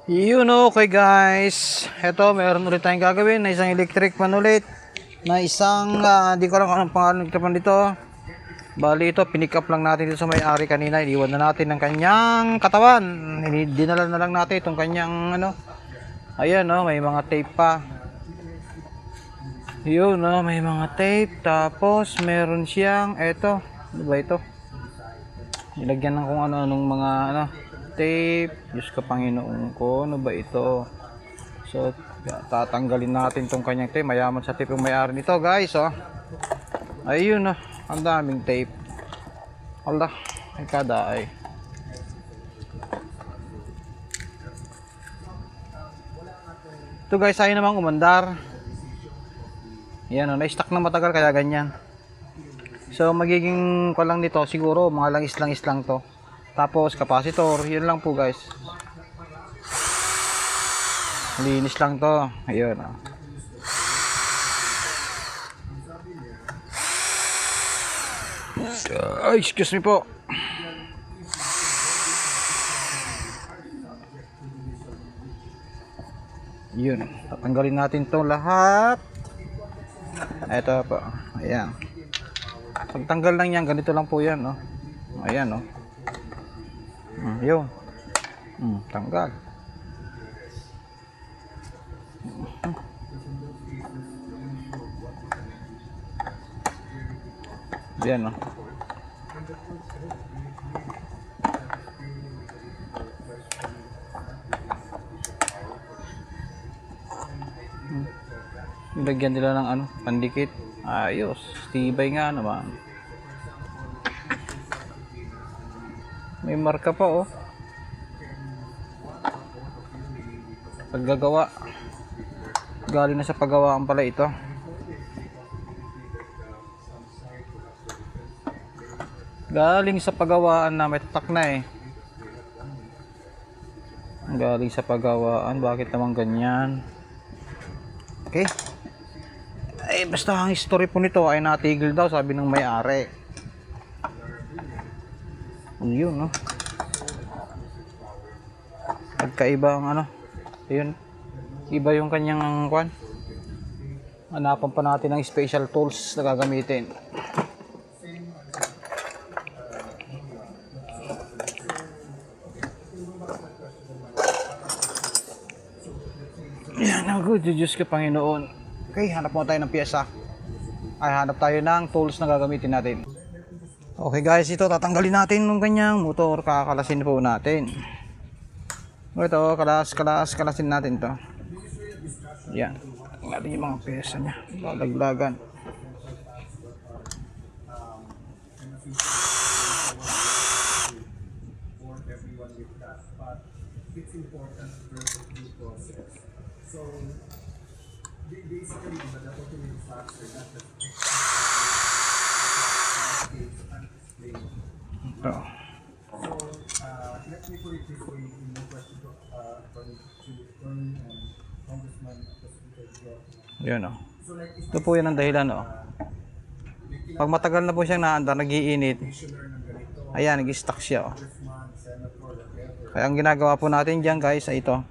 Okay guys. Ito, meron ulit tayong gagawin na isang electric fan ulit. Na isang, di ko alam kung anong pangalan ng fan dito. Bali ito, pinick up lang natin dito sa may-ari kanina. Iniwan na natin ng kanyang katawan. Dinala na lang natin itong kanyang ano. Ayan may mga tape pa. May mga tape. Tapos meron siyang, eto. Ano ba ito? Nilagyan ng kung ano-anong mga tape. Diyos ko Panginoon ko, ano ba ito? So tatanggalin natin tong kanyang tape. Mayaman sa tape yung may-ari nito guys. Ayun ang daming tape. Allah, ay kada ay. Ito guys, ayaw namang umandar. Yan na-stuck na matagal kaya ganyan. So magiging ko lang nito siguro mga langis lang to. Tapos capacitor, yun lang po guys. Linis lang to. Ayun Ay, excuse me po. Yun, tatanggalin natin to lahat. Ito po. Ayan. Pagtanggal lang yan, ganito lang po yan Ayan yun. Tanggal. Ayan Nilagyan nila ng pandikit. Ayos, tibay nga naman. May marka pa paggagawa. Galing na sa paggawaan pala ito. Galing sa paggawaan na may tatak na Galing sa paggawaan, bakit naman ganyan? Okay. Basta ang history po nito ay natigil daw, sabi ng may-ari. Yun Pagkaiba ang Ayun. Iba yung kanyang kwan. Hanapan pa natin ng special tools na gagamitin. Yan ang good. Diyos ko Panginoon. Okay, hanap mo tayo ng piyesa. Hanap tayo ng tools na gagamitin natin. Okay guys, ito tatanggalin natin ng kanyang motor. Kakalasin po natin. Ito, kalasin natin to. Yan. Natin yung mga piyesa niya. Lalaglagan. Ito. Yun Ito po yan ang dahilan Pag matagal na po siyang naandar, nag-iinit. Ayan, nag-stuck siya Kaya ang ginagawa po natin dyan guys ay ito.